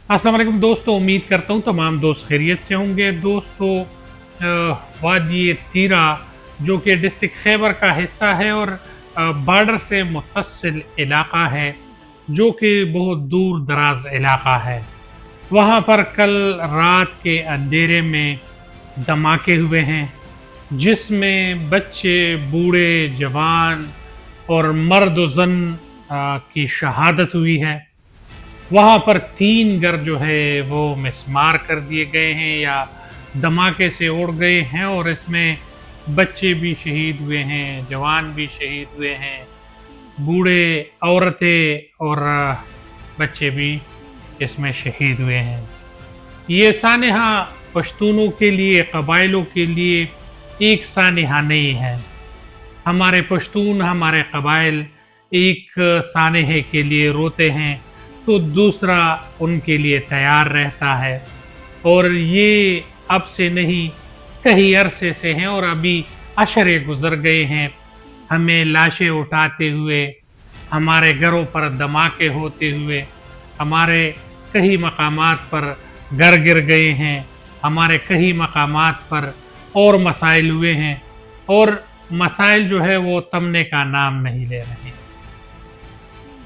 अस्सलाम वालेकुम दोस्तों, उम्मीद करता हूँ तमाम दोस्त खैरियत से होंगे। दोस्तों, वादी तीरा जो कि डिस्ट्रिक्ट खैबर का हिस्सा है और बॉर्डर से मुत्तसिल इलाका है, जो कि बहुत दूर दराज इलाका है। वहाँ पर कल रात के अंधेरे में धमाके हुए हैं, जिसमें बच्चे, बूढ़े, जवान और मर्द व ज़न की शहादत हुई है। वहाँ पर 3 घर जो है वो मिस्मार कर दिए गए हैं या धमाके से उड़ गए हैं, और इसमें बच्चे भी शहीद हुए हैं, जवान भी शहीद हुए हैं, बूढ़े, औरतें और बच्चे भी इसमें शहीद हुए हैं। ये सानहा पश्तूनों के लिए, कबाइलों के लिए एक सानहा नहीं है। हमारे पश्तून, हमारे कबाइल एक सानहे के लिए रोते हैं तो दूसरा उनके लिए तैयार रहता है, और ये अब से नहीं कई अरसे से हैं और अभी अशरे गुजर गए हैं। हमें लाशें उठाते हुए, हमारे घरों पर धमाके होते हुए, हमारे कई मकामात पर घर गिर गए हैं, हमारे कई मकामात पर और मसाइल हुए हैं, और मसाइल जो है वो थमने का नाम नहीं ले रहे।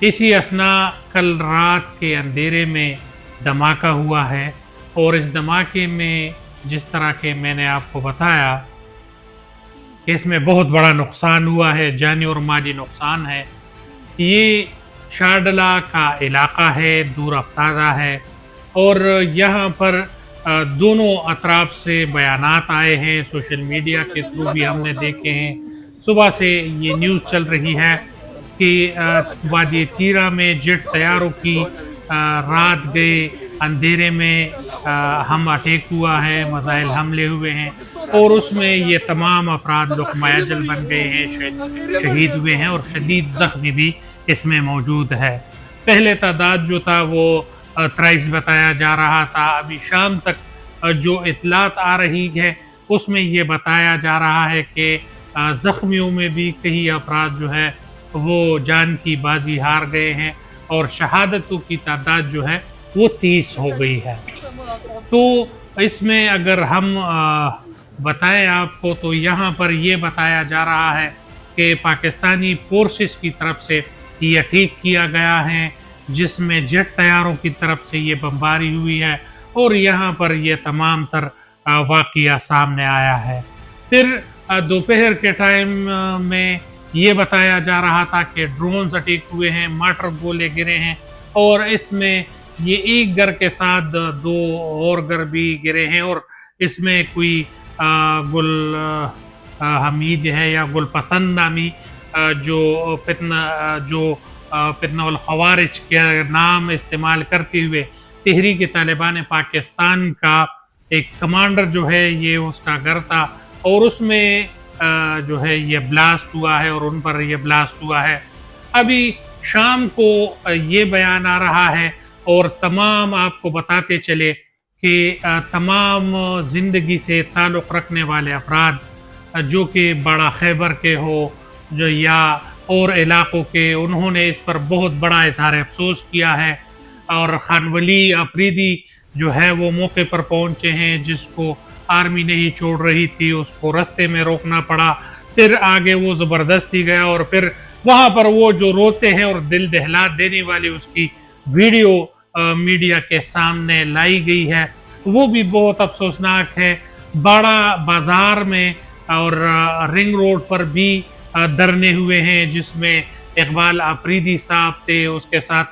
इसी असना कल रात के अंधेरे में धमाका हुआ है, और इस धमाके में जिस तरह के मैंने आपको बताया कि इसमें बहुत बड़ा नुकसान हुआ है, जानी और माली नुकसान है। ये शारडला का इलाका है, दूर अफ्तारा है, और यहाँ पर दोनों अतराफ से बयानात आए हैं, सोशल मीडिया के थ्रू भी हमने देखे हैं। सुबह से ये न्यूज़ चल रही है कि वादी तीरा में जेट तैयारों की रात गए अंधेरे में हम अटैक हुआ है, मज़ाइल हमले हुए हैं, और उसमें ये तमाम अफराद लुक़मा-ए-अजल बन गए हैं, शहीद हुए हैं, और शदीद ज़ख्मी भी इसमें मौजूद है। पहले तादाद जो था वो 23 बताया जा रहा था। अभी शाम तक जो इत्तलात आ रही है उसमें ये बताया जा रहा है कि ज़ख्मियों में भी कई अफराद जो है वो जान की बाजी हार गए हैं, और शहादतों की तादाद जो है वो 30 हो गई है। तो इसमें अगर हम बताएं आपको, तो यहाँ पर ये बताया जा रहा है कि पाकिस्तानी फोर्सेस की तरफ से ये अटैक किया गया है, जिसमें जेट तैयारों की तरफ से ये बमबारी हुई है, और यहाँ पर ये तमाम तर वाक़या सामने आया है। फिर दोपहर के टाइम में ये बताया जा रहा था कि ड्रोन्स अटैक हुए हैं, मार्टर गोले गिरे हैं, और इसमें ये एक घर के साथ 2 और घर भी गिरे हैं, और इसमें कोई गुल हमीद है या गुलपसंद नामी जो फितना उल खवारिज के नाम इस्तेमाल करते हुए तहरीक तालिबान पाकिस्तान का एक कमांडर जो है, ये उसका घर था, और उसमें जो है ये ब्लास्ट हुआ है, और उन पर ये ब्लास्ट हुआ है। अभी शाम को ये बयान आ रहा है, और तमाम आपको बताते चले कि तमाम ज़िंदगी से ताल्लुक़ रखने वाले अफराद जो कि बड़ा खैबर के हो जो या और इलाक़ों के, उन्होंने इस पर बहुत बड़ा इज़हार अफ़सोस किया है, और खान वली अफरीदी जो है वो मौके पर पहुँचे हैं, जिसको आर्मी नहीं छोड़ रही थी, उसको रास्ते में रोकना पड़ा, फिर आगे वो ज़बरदस्ती गया, और फिर वहाँ पर वो जो रोते हैं और दिल दहला देने वाली उसकी वीडियो मीडिया के सामने लाई गई है, वो भी बहुत अफसोसनाक है। बड़ा बाज़ार में और रिंग रोड पर भी धरने हुए हैं, जिसमें इकबाल आफरीदी साहब थे, उसके साथ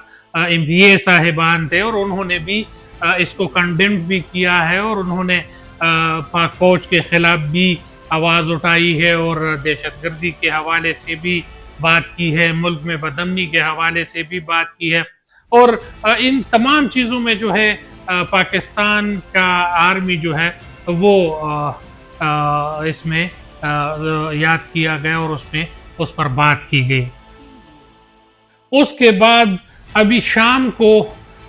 MPA साहिबान थे, और उन्होंने भी इसको कंडेम भी किया है, और उन्होंने पाक फौज के खिलाफ भी आवाज़ उठाई है, और दहशतगर्दी के हवाले से भी बात की है, मुल्क में बदअमनी के हवाले से भी बात की है, और इन तमाम चीज़ों में जो है पाकिस्तान का आर्मी जो है वो इसमें याद किया गया, और उसमें उस पर बात की गई। उसके बाद अभी शाम को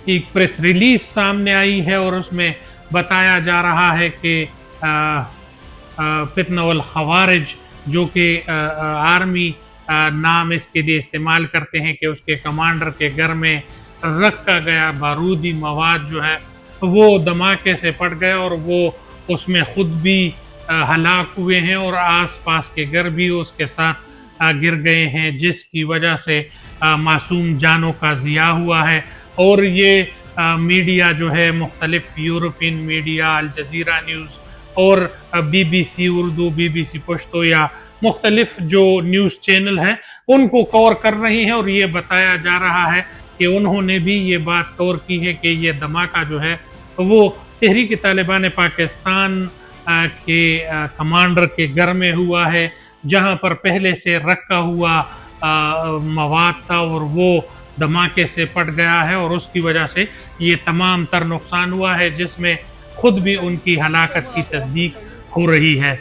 एक प्रेस रिलीज सामने आई है, और उसमें बताया जा रहा है कि फितना उल खवारिज जो कि आर्मी नाम इसके लिए इस्तेमाल करते हैं कि उसके कमांडर के घर में رکھا گیا بارودی مواد جو ہے وہ دھماکے سے پڑ گیا اور وہ اس میں خود بھی ہلاک ہوئے ہیں اور آس پاس کے گھر بھی اس کے ساتھ گر گئے ہیں، جس کی وجہ سے معصوم جانوں کا ضیاع ہوا ہے۔ اور یہ میڈیا جو ہے مختلف یورپین میڈیا، الجزیرہ نیوز اور B B C Urdu, B B C Pashto یا مختلف جو نیوز چینل ہیں ان کو کور کر رہی ہیں، اور یہ بتایا جا رہا ہے کہ انہوں نے بھی یہ بات کور کی ہے کہ یہ دھماکہ جو ہے وہ تحریک طالبان پاکستان کے کمانڈر کے گھر میں ہوا ہے، جہاں پر پہلے سے رکھا ہوا مواد تھا اور وہ دھماکے سے پٹ گیا ہے، اور اس کی وجہ سے یہ تمام تر نقصان ہوا ہے، جس میں خود بھی ان کی ہلاکت کی تصدیق ہو رہی ہے۔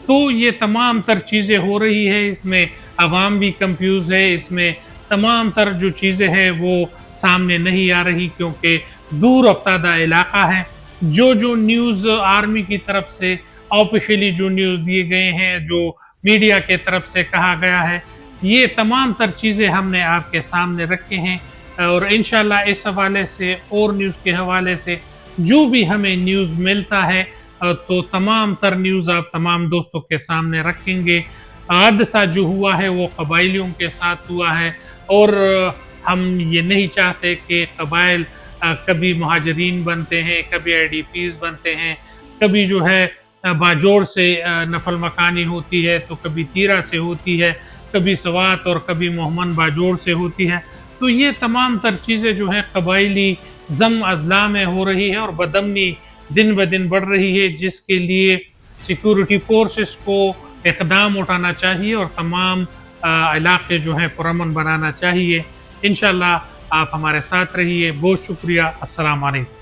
تو یہ تمام تر چیزیں ہو رہی ہے، اس میں عوام بھی کنفیوز ہے، اس میں تمام تر جو چیزیں ہیں وہ سامنے نہیں آ رہی، کیونکہ دور افتادہ علاقہ ہے۔ جو نیوز آرمی کی طرف سے آفیشلی جو نیوز دیے گئے ہیں، جو میڈیا کے طرف سے کہا گیا ہے، یہ تمام تر چیزیں ہم نے آپ کے سامنے رکھے ہیں، اور انشاءاللہ اس حوالے سے اور نیوز کے حوالے سے جو بھی ہمیں نیوز ملتا ہے تو تمام تر نیوز آپ تمام دوستوں کے سامنے رکھیں گے۔ حادثہ جو ہوا ہے وہ قبائلیوں کے ساتھ ہوا ہے، اور ہم یہ نہیں چاہتے کہ قبائل کبھی مہاجرین بنتے ہیں، کبھی آئی ڈی پیز بنتے ہیں، کبھی جو ہے باجوڑ سے نفل مکانی ہوتی ہے، تو کبھی تیرا سے ہوتی ہے، کبھی سوات اور کبھی محمد باجوڑ سے ہوتی ہے۔ تو یہ تمام تر چیزیں جو ہیں قبائلی ضم اضلاع میں ہو رہی ہے، اور بدامنی دن بدن بڑھ رہی ہے، جس کے لیے سیکورٹی فورسز کو اقدام اٹھانا چاہیے اور تمام علاقے جو ہیں پرامن بنانا چاہیے۔ انشاءاللہ آپ ہمارے ساتھ رہیے، بہت شکریہ، السلام علیکم۔